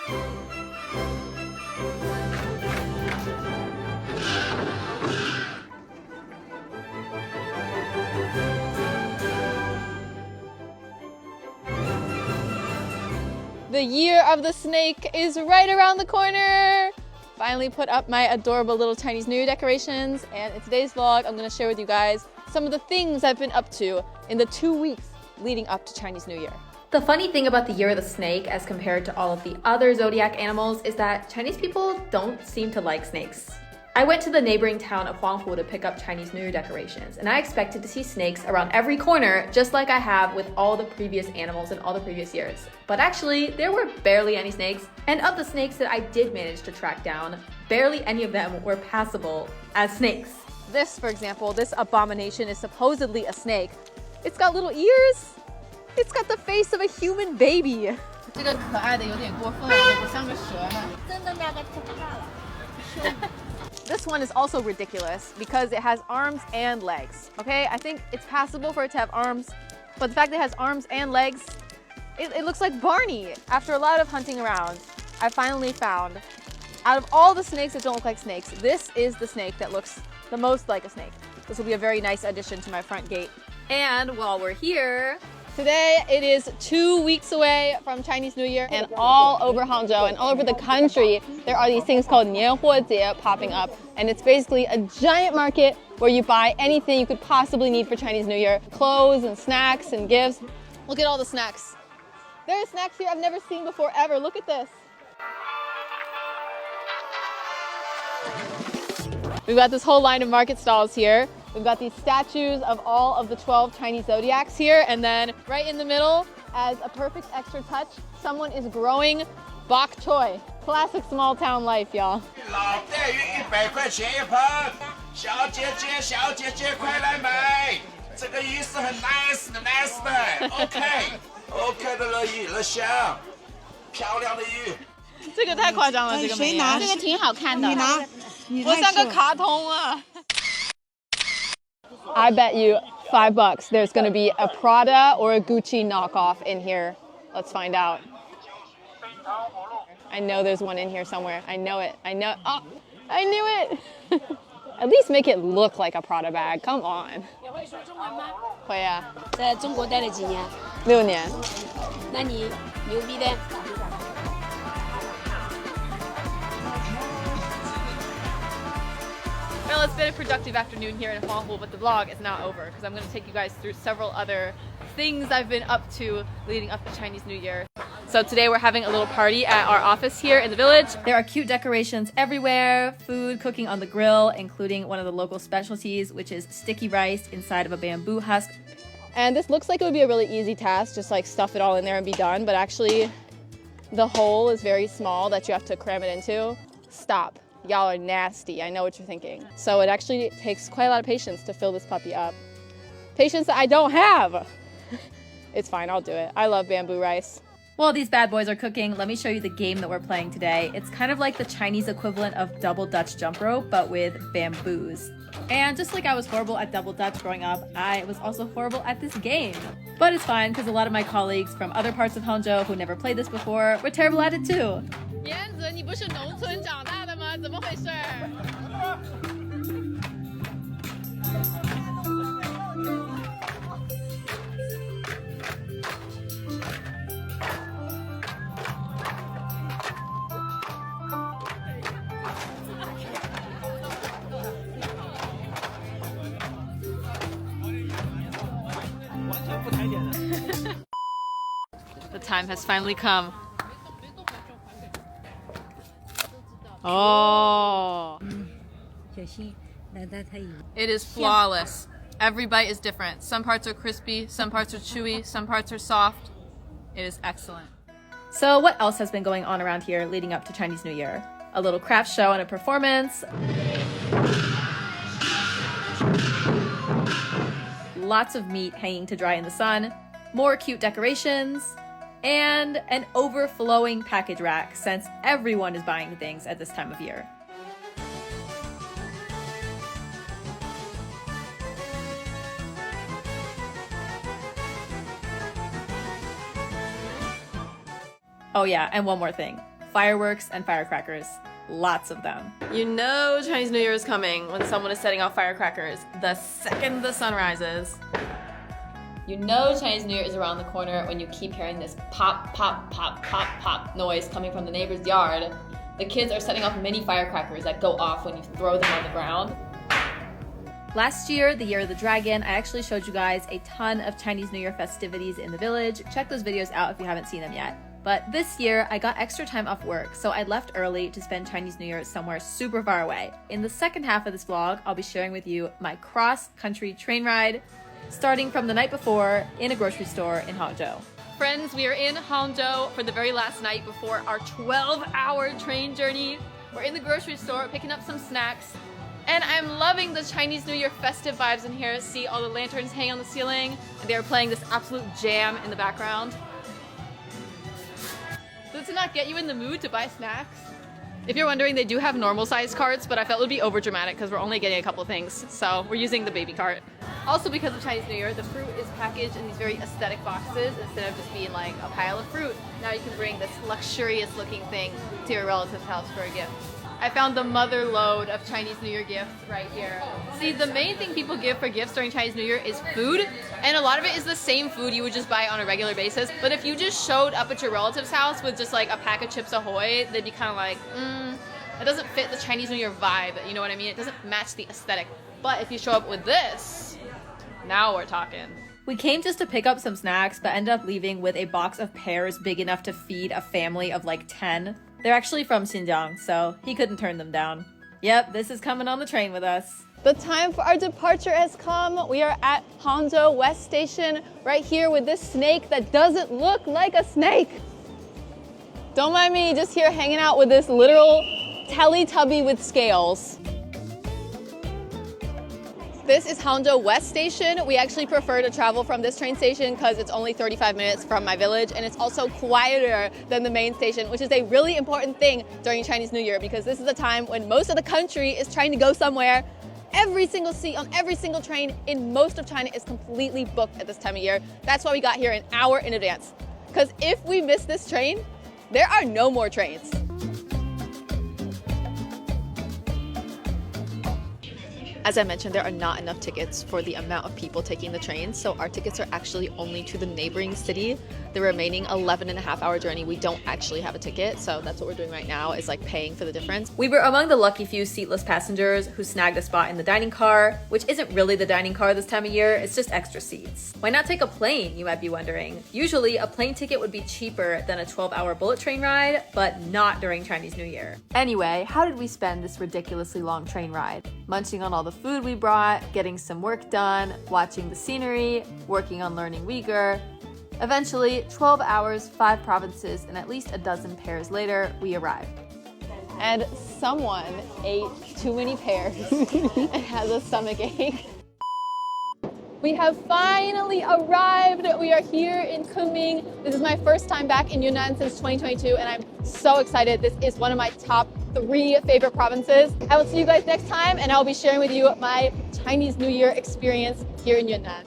The year of the snake is right around the corner! Finally put up my adorable little Chinese New Year decorations, and in today's vlog I'm going to share with you guys some of the things I've been up to in the 2 weeks leading up to Chinese New Year. The funny thing about the year of the snake as compared to all of the other zodiac animals is that Chinese people don't seem to like snakes. I went to the neighboring town of Huangpu to pick up Chinese New Year decorations, and I expected to see snakes around every corner just like I have with all the previous animals in all the previous years. But actually, there were barely any snakes, and of the snakes that I did manage to track down, barely any of them were passable as snakes. This, for example, this abomination is supposedly a snake. It's got little ears. It's got the face of a human baby. 这个可爱的有点过分了，不像个蛇呢。真的那个太可怕了。 This one is also ridiculous because it has arms and legs. Okay, I think it's passable for it to have arms, but the fact that it has arms and legs, it looks like Barney. After a lot of hunting around, I finally found, out of all the snakes that don't look like snakes, this is the snake that looks the most like a snake. This will be a very nice addition to my front gate. And while we're here, today it is 2 weeks away from Chinese New Year, and all over Hangzhou and all over the country there are these things called 年货节 popping up, and it's basically a giant market where you buy anything you could possibly need for Chinese New Year. Clothes and snacks and gifts. Look at all the snacks. There are snacks here I've never seen before ever. Look at this. We've got this whole line of market stalls here. We've got these statues of all of the 12 Chinese zodiacs here, and then right in the middle, as a perfect extra touch, someone is growing bok choy. Classic small town life, y'all. 老带鱼100块钱一盆，小姐姐快来买，这个鱼是很 nice 的 ，OK 的了鱼了香，漂亮的鱼。这个太夸张了，这个美颜。这个挺好看的。我像个卡通啊。I bet you $5 there's going to be a Prada or a Gucci knockoff in here. Let's find out. I know there's one in here somewhere. I know it. Oh, I knew it. At least make it look like a Prada bag. Come on. 会啊。在中国待了几年6年。那你牛逼的。 Well, it's been a productive afternoon here in Huangpu, but the vlog is not over because I'm going to take you guys through several other things I've been up to leading up to Chinese New Year. So today we're having a little party at our office here in the village. There are cute decorations everywhere, food cooking on the grill, including one of the local specialties, which is sticky rice inside of a bamboo husk. And this looks like it would be a really easy task, just like stuff it all in there and be done, but actually the hole is very small that you have to cram it into. Stop. Y'all are nasty, I know what you're thinking. So it actually takes quite a lot of patience to fill this puppy up. Patience that I don't have. It's fine, I'll do it. I love bamboo rice. While these bad boys are cooking, let me show you the game that we're playing today. It's kind of like the Chinese equivalent of double Dutch jump rope, but with bamboos. And just like I was horrible at double Dutch growing up, I was also horrible at this game. But it's fine, because a lot of my colleagues from other parts of Hangzhou who never played this before were terrible at it too. 燕子，你不是农村长大的吗？怎么回事？ The time has finally come. Oh. It is flawless. Every bite is different. Some parts are crispy, some parts are chewy, some parts are soft. It is excellent. So what else has been going on around here leading up to Chinese New Year? A little craft show and a performance. Lots of meat hanging to dry in the sun. More cute decorations. And an overflowing package rack since everyone is buying things at this time of year. Oh yeah, and one more thing. fireworks and firecrackers. Lots of them. You know Chinese New Year is coming when someone is setting off firecrackers the second the sun rises. You know Chinese New Year is around the corner when you keep hearing this pop, pop, pop, pop, pop noise coming from the neighbor's yard. The kids are setting off mini firecrackers that go off when you throw them on the ground. Last year, the year of the dragon, I actually showed you guys a ton of Chinese New Year festivities in the village. Check those videos out if you haven't seen them yet. But this year, I got extra time off work, so I left early to spend Chinese New Year somewhere super far away. In the second half of this vlog, I'll be sharing with you my cross-country train ride, starting from the night before in a grocery store in Hangzhou. Friends, we are in Hangzhou for the very last night before our 12-hour train journey. We're in the grocery store picking up some snacks, and I'm loving the Chinese New Year festive vibes in here. See all the lanterns hanging on the ceiling, and they're playing this absolute jam in the background. Does it not get you in the mood to buy snacks? If you're wondering, they do have normal sized carts, but I felt it would be over dramatic because we're only getting a couple of things. So we're using the baby cart. Also, because of Chinese New Year, the fruit is packaged in these very aesthetic boxes instead of just being like a pile of fruit. Now you can bring this luxurious looking thing to your relative's house for a gift. I found the mother load of Chinese New Year gifts right here. See, the main thing people give for gifts during Chinese New Year is food, and a lot of it is the same food you would just buy on a regular basis. But if you just showed up at your relative's house with just like a pack of Chips Ahoy, they'd be kind of like, it doesn't fit the Chinese New Year vibe, you know what I mean? It doesn't match the aesthetic. But if you show up with this, now we're talking. We came just to pick up some snacks, but ended up leaving with a box of pears big enough to feed a family of like 10. They're actually from Xinjiang, so he couldn't turn them down. Yep, this is coming on the train with us. The time for our departure has come. We are at Hangzhou West Station, right here with this snake that doesn't look like a snake. Don't mind me, just here hanging out with this literal Teletubby with scales. This is Hangzhou West Station. We actually prefer to travel from this train station because it's only 35 minutes from my village, and it's also quieter than the main station, which is a really important thing during Chinese New Year because this is the time when most of the country is trying to go somewhere. Every single seat on every single train in most of China is completely booked at this time of year. That's why we got here an hour in advance. Because if we miss this train, there are no more trains. As I mentioned, there are not enough tickets for the amount of people taking the train, so our tickets are actually only to the neighboring city. The remaining 11.5-hour journey, we don't actually have a ticket, so that's what we're doing right now, is like paying for the difference. We were among the lucky few seatless passengers who snagged a spot in the dining car, which isn't really the dining car this time of year, it's just extra seats. Why not take a plane, you might be wondering? Usually, a plane ticket would be cheaper than a 12-hour bullet train ride, but not during Chinese New Year. Anyway, how did we spend this ridiculously long train ride? Munching on all the food we brought, getting some work done, watching the scenery, working on learning Uyghur. Eventually, 12 hours, 5 provinces, and at least a dozen pears later, we arrived. And someone ate too many pears and has a stomach ache. We have finally arrived. We are here in Kunming. This is my first time back in Yunnan since 2022, and I'm so excited. This is one of my top 3 favorite provinces. I will see you guys next time, and I'll be sharing with you my Chinese New Year experience here in Yunnan.